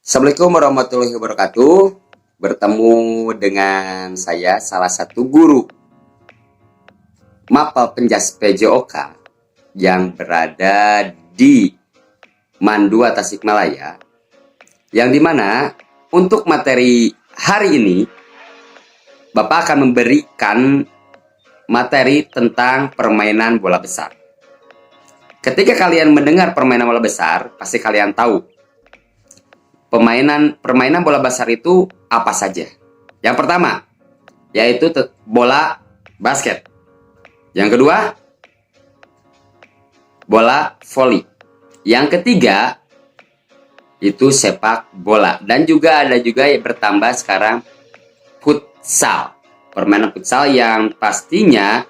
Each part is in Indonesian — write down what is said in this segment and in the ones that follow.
Assalamualaikum warahmatullahi wabarakatuh. Bertemu dengan saya, salah satu guru Mapel Penjas PJOK yang berada di Mandua, Tasikmalaya, yang dimana untuk materi hari ini Bapak akan memberikan materi tentang permainan bola besar. Ketika kalian mendengar permainan bola besar, pasti kalian tahu permainan bola besar itu apa saja. Yang pertama, yaitu bola basket. Yang kedua, bola voli. Yang ketiga, itu sepak bola. Dan juga ada juga yang bertambah sekarang futsal. Permainan futsal yang pastinya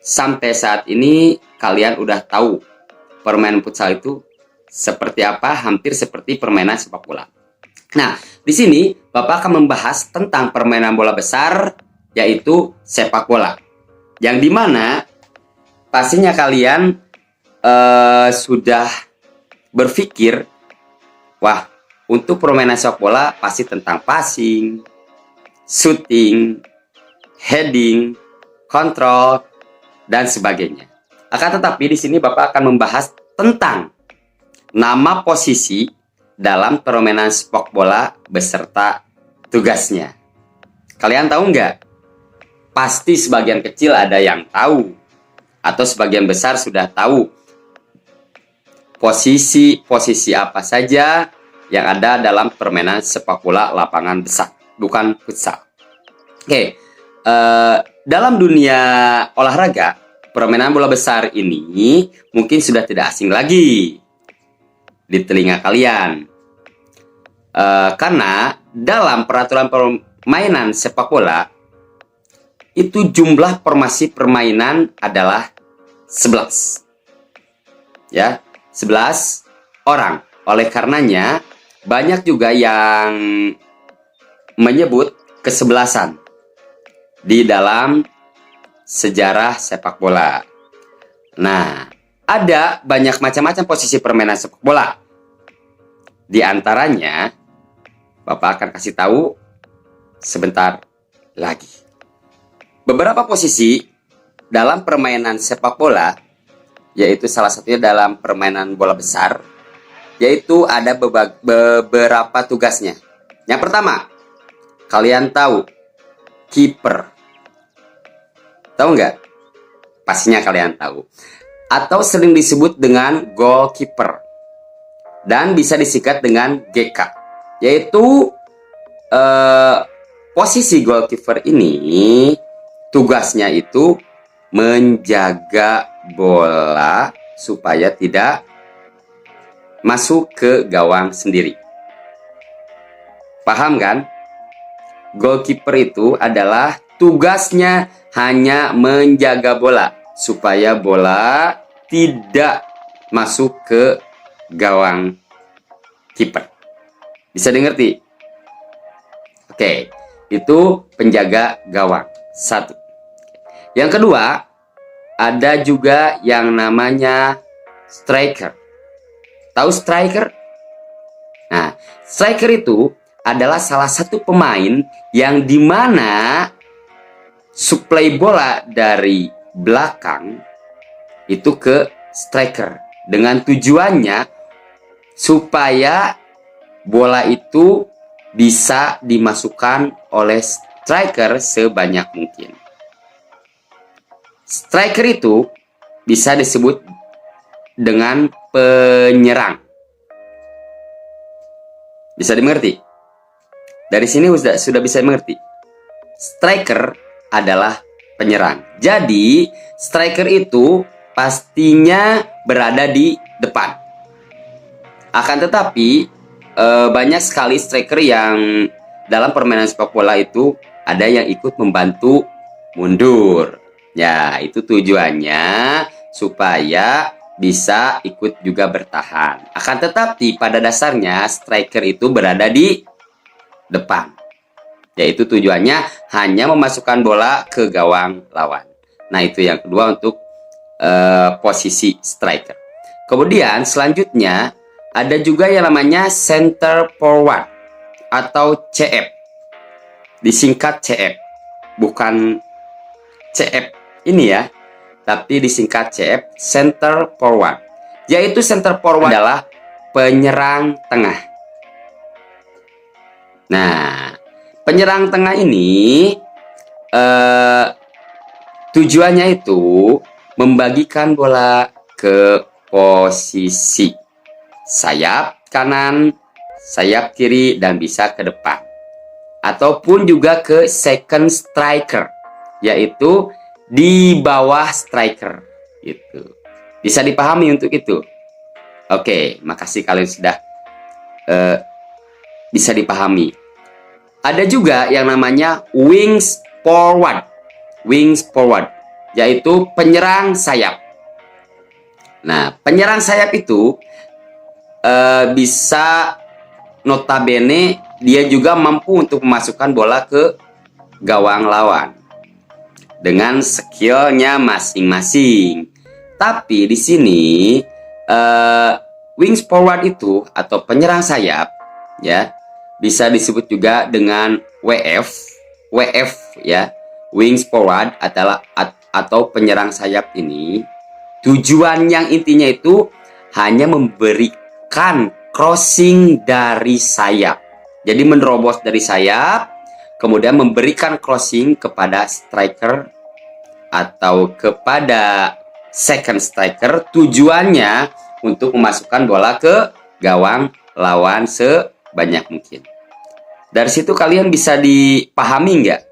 sampai saat ini kalian udah tahu permainan futsal itu seperti apa, hampir seperti permainan sepak bola. Nah, di sini Bapak akan membahas tentang permainan bola besar, yaitu sepak bola. Yang dimana pastinya kalian sudah berpikir, wah, untuk permainan sepak bola pasti tentang passing, shooting, heading, kontrol, dan sebagainya. Akan tetapi di sini Bapak akan membahas tentang nama posisi dalam permainan sepak bola beserta tugasnya. Kalian tahu nggak? Pasti sebagian kecil ada yang tahu, atau sebagian besar sudah tahu posisi apa saja yang ada dalam permainan sepak bola lapangan besar, bukan futsal. Oke, dalam dunia olahraga, permainan bola besar ini mungkin sudah tidak asing lagi di telinga kalian, karena dalam peraturan permainan sepak bola itu jumlah formasi permainan adalah 11, ya, 11 orang. Oleh karenanya banyak juga yang menyebut kesebelasan di dalam sejarah sepak bola. Nah, ada banyak macam-macam posisi permainan sepak bola. Di antaranya, Bapak akan kasih tahu sebentar lagi. Beberapa posisi dalam permainan sepak bola, yaitu salah satunya dalam permainan bola besar, yaitu ada beberapa tugasnya. Yang pertama, kalian tahu kiper. Tahu nggak? Pastinya kalian tahu. Atau sering disebut dengan goalkeeper. Dan bisa disingkat dengan GK, yaitu posisi goalkeeper ini tugasnya itu menjaga bola supaya tidak masuk ke gawang sendiri. Paham kan? Goalkeeper itu adalah tugasnya hanya menjaga bola supaya bola tidak masuk ke gawang kiper. Bisa dimengerti? Oke, itu penjaga gawang. Satu. Yang kedua, ada juga yang namanya striker. Tahu striker? Nah, striker itu adalah salah satu pemain yang dimana suplai bola dari belakang itu ke striker dengan tujuannya supaya bola itu bisa dimasukkan oleh striker sebanyak mungkin. Striker itu bisa disebut dengan penyerang. Bisa dimengerti? Dari sini sudah bisa dimengerti. Striker adalah penyerang. Jadi, striker itu pastinya berada di depan. Akan tetapi, banyak sekali striker yang dalam permainan sepak bola itu ada yang ikut membantu mundur. Ya, itu tujuannya supaya bisa ikut juga bertahan. Akan tetapi pada dasarnya striker itu berada di depan. Yaitu tujuannya hanya memasukkan bola ke gawang lawan. Nah, itu yang kedua untuk posisi striker. Kemudian selanjutnya Ada juga yang namanya center forward atau CF. Disingkat CF. Bukan CF ini ya, tapi disingkat CF, center forward. Yaitu center forward adalah penyerang tengah. Nah, penyerang tengah ini tujuannya itu membagikan bola ke posisi sayap kanan, sayap kiri, dan bisa ke depan. Ataupun juga ke second striker, yaitu di bawah striker. Gitu. Bisa dipahami untuk itu? Oke, makasih kalian sudah bisa dipahami. Ada juga yang namanya wings forward. Wings forward, yaitu penyerang sayap. Nah, penyerang sayap itu bisa notabene dia juga mampu untuk memasukkan bola ke gawang lawan dengan skillnya masing-masing. Tapi di sini wings forward itu atau penyerang sayap ya bisa disebut juga dengan WF ya. Wings forward adalah atau penyerang sayap ini tujuan yang intinya itu hanya memberikan crossing dari sayap. Jadi menerobos dari sayap, kemudian memberikan crossing kepada striker atau kepada second striker. Tujuannya untuk memasukkan bola ke gawang lawan sebanyak mungkin. Dari situ kalian bisa dipahami nggak?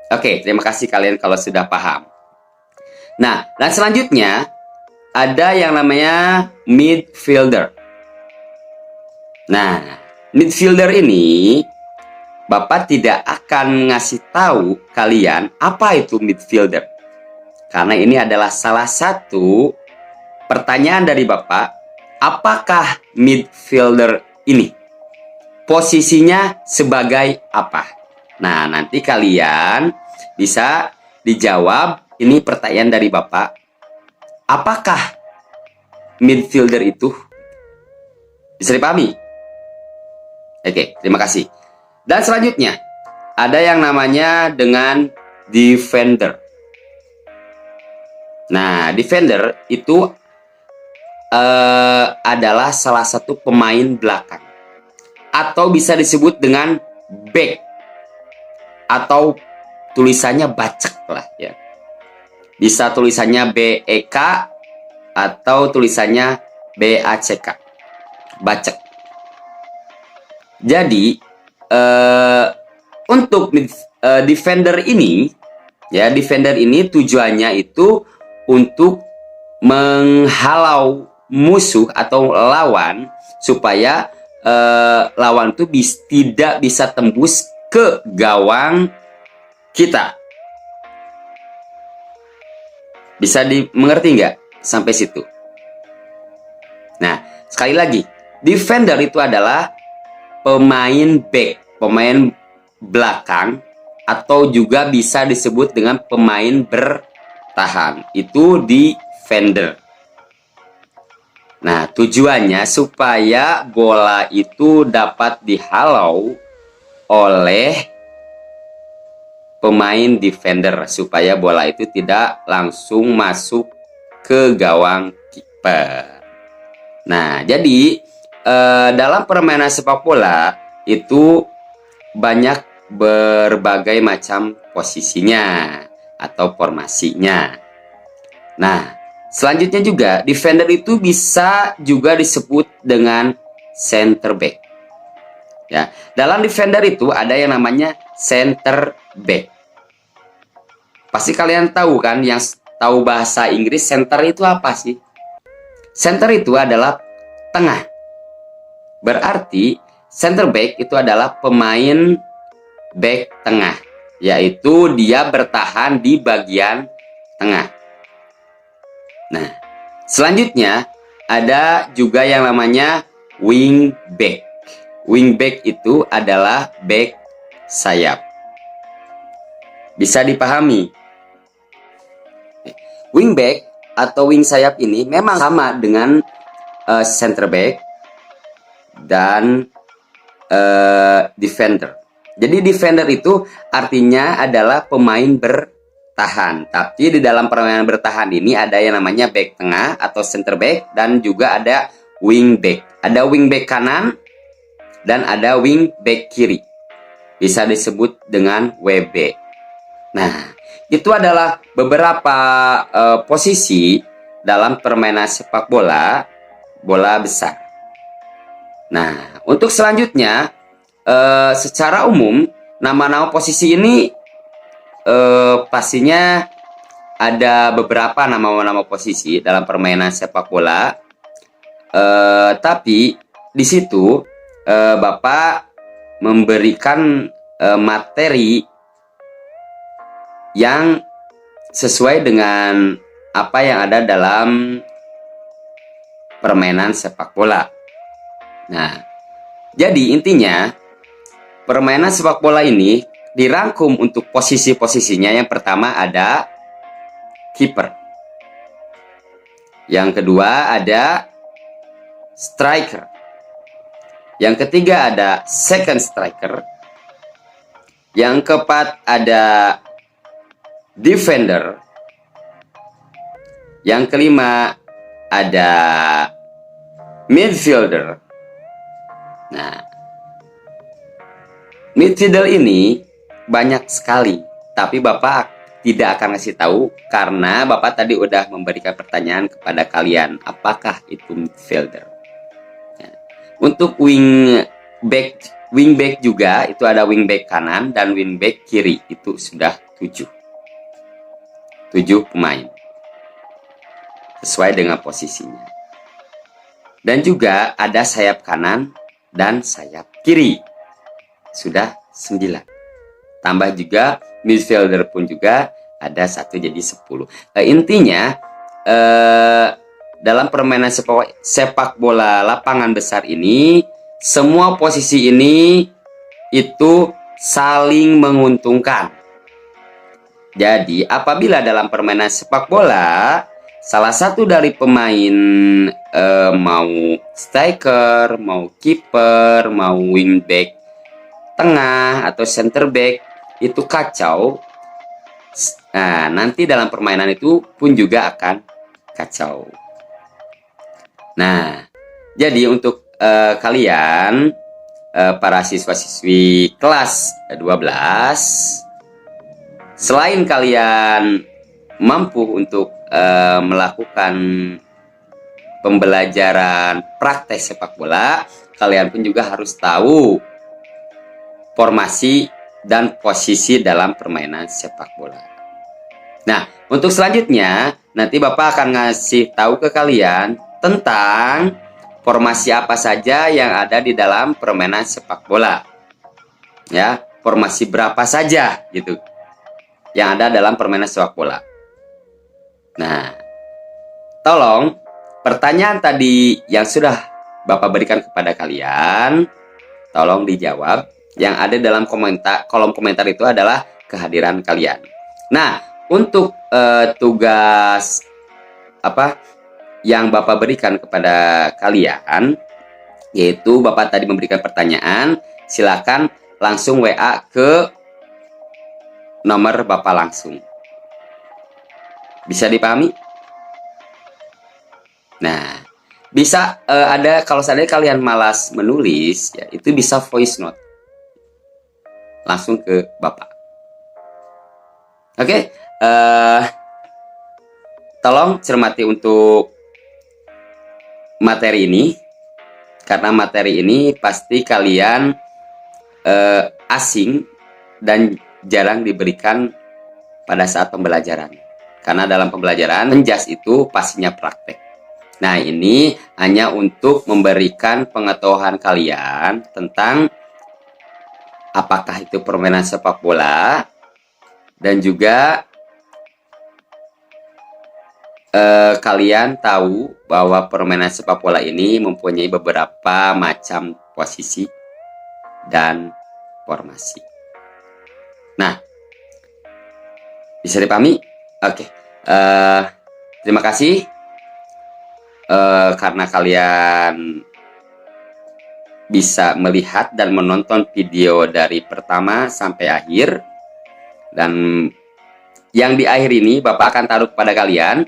Oke, terima kasih kalian kalau sudah paham. Nah, dan selanjutnya ada yang namanya midfielder. Nah, midfielder ini Bapak tidak akan ngasih tahu kalian apa itu midfielder. Karena ini adalah salah satu pertanyaan dari Bapak. Apakah midfielder ini? Posisinya sebagai apa? Nah, nanti kalian bisa dijawab. Ini pertanyaan dari Bapak. Apakah midfielder itu? Bisa dipahami? Oke, terima kasih. Dan selanjutnya, ada yang namanya dengan defender. Nah, defender itu adalah salah satu pemain belakang. Atau bisa disebut dengan back. Atau tulisannya bacek lah ya. Bisa tulisannya BEK atau tulisannya BACK. Bacek. Jadi untuk defender ini ya, defender ini tujuannya itu untuk menghalau musuh atau lawan supaya lawan itu tidak bisa tembus ke gawang kita. Bisa dimengerti nggak sampai situ? Nah, sekali lagi, defender itu adalah pemain back, pemain belakang, atau juga bisa disebut dengan pemain bertahan. Itu defender. Nah, tujuannya supaya bola itu dapat dihalau oleh pemain defender supaya bola itu tidak langsung masuk ke gawang kiper. Nah, jadi dalam permainan sepak bola itu banyak berbagai macam posisinya atau formasinya. Nah, selanjutnya juga defender itu bisa juga disebut dengan center back. Ya, dalam defender itu ada yang namanya center back. Pasti kalian tahu kan, yang tahu bahasa Inggris center itu apa sih? Center itu adalah tengah. Berarti center back itu adalah pemain back tengah, yaitu dia bertahan di bagian tengah. Nah, selanjutnya ada juga yang namanya wing back. Wing back itu adalah back sayap. Bisa dipahami? Wing back atau wing sayap ini memang sama dengan center back dan defender. Jadi defender itu artinya adalah pemain bertahan. Tapi di dalam permainan bertahan ini ada yang namanya back tengah atau center back dan juga ada wing back. Ada wing back kanan dan ada wing back kiri. Bisa disebut dengan WB. Nah, itu adalah beberapa posisi dalam permainan sepak bola besar. Nah, untuk selanjutnya, secara umum nama-nama posisi ini pastinya ada beberapa nama-nama posisi dalam permainan sepak bola. Tapi di situ Bapak memberikan materi yang sesuai dengan apa yang ada dalam permainan sepak bola. Nah, jadi intinya permainan sepak bola ini dirangkum untuk posisi-posisinya. Yang pertama ada kiper. Yang kedua ada striker. Yang ketiga ada second striker. Yang keempat ada defender. Yang kelima ada midfielder. Nah, midfielder ini banyak sekali, tapi Bapak tidak akan ngasih tahu karena Bapak tadi udah memberikan pertanyaan kepada kalian, apakah itu midfielder. Nah, untuk wing back juga itu ada wing back kanan dan wing back kiri, itu sudah 7 pemain sesuai dengan posisinya. Dan juga ada sayap kanan dan sayap kiri, sudah 9. Tambah juga midfielder pun juga ada 1 jadi 10. Intinya dalam permainan sepak bola lapangan besar ini, semua posisi ini itu saling menguntungkan. Jadi apabila dalam permainan sepak bola salah satu dari pemain mau striker, mau kiper, mau wingback tengah atau center back itu kacau, nah nanti dalam permainan itu pun juga akan kacau. Nah, jadi untuk kalian para siswa-siswi kelas 12, selain kalian mampu untuk melakukan pembelajaran praktek sepak bola, kalian pun juga harus tahu formasi dan posisi dalam permainan sepak bola. Nah, untuk selanjutnya nanti Bapak akan ngasih tahu ke kalian tentang formasi apa saja yang ada di dalam permainan sepak bola. Ya, formasi berapa saja gitu yang ada dalam permainan sepak bola. Nah, tolong pertanyaan tadi yang sudah Bapak berikan kepada kalian, tolong dijawab. Yang ada dalam kolom komentar itu adalah kehadiran kalian. Nah, untuk tugas apa yang Bapak berikan kepada kalian, yaitu Bapak tadi memberikan pertanyaan, silakan langsung WA ke nomor Bapak langsung. Bisa dipahami? Nah, bisa ada, kalau seandainya kalian malas menulis, ya itu bisa voice note langsung ke Bapak. Oke, tolong cermati untuk materi ini, karena materi ini pasti kalian asing dan jarang diberikan pada saat pembelajaran. Karena dalam pembelajaran menjas itu pastinya praktek. Nah, ini hanya untuk memberikan pengetahuan kalian tentang apakah itu permainan sepak bola, dan juga kalian tahu bahwa permainan sepak bola ini mempunyai beberapa macam posisi dan formasi. Nah, bisa dipahami? Oke. Terima kasih. karena kalian bisa melihat dan menonton video dari pertama sampai akhir. Dan yang di akhir ini Bapak akan taruh kepada kalian,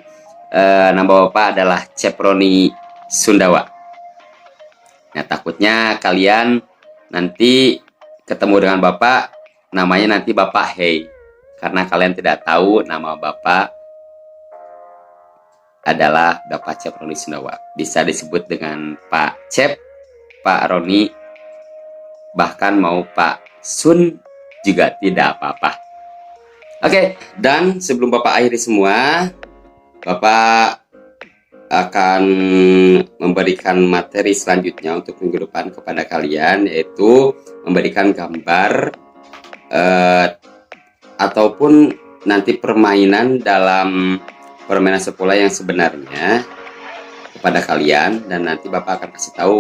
nama Bapak adalah Ceproni Sundawa. Nah, takutnya kalian nanti ketemu dengan Bapak, namanya nanti Bapak Hey, karena kalian tidak tahu nama Bapak adalah Bapak Ceproni Sundawa. Bisa disebut dengan Pak Cep, Pak Roni, bahkan mau Pak Sun juga tidak apa-apa. Oke, dan sebelum Bapak akhiri semua, Bapak akan memberikan materi selanjutnya untuk minggu depan kepada kalian, yaitu memberikan gambar ataupun nanti permainan dalam permainan sepak yang sebenarnya kepada kalian. Dan nanti Bapak akan kasih tahu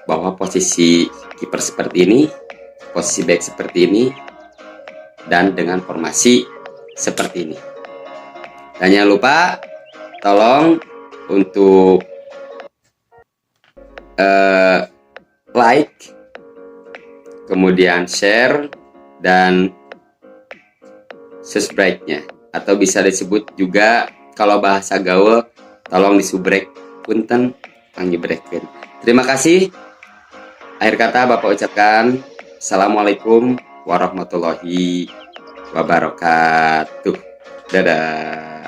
bahwa posisi kiper seperti ini, posisi back seperti ini, dan dengan formasi seperti ini. Dan jangan lupa tolong untuk like, kemudian share, dan subscribe-nya, atau bisa disebut juga kalau bahasa gaul, tolong disubrek punten panggibreken. Terima kasih. Akhir kata Bapak ucapkan Assalamualaikum warahmatullahi wabarakatuh. Dadah.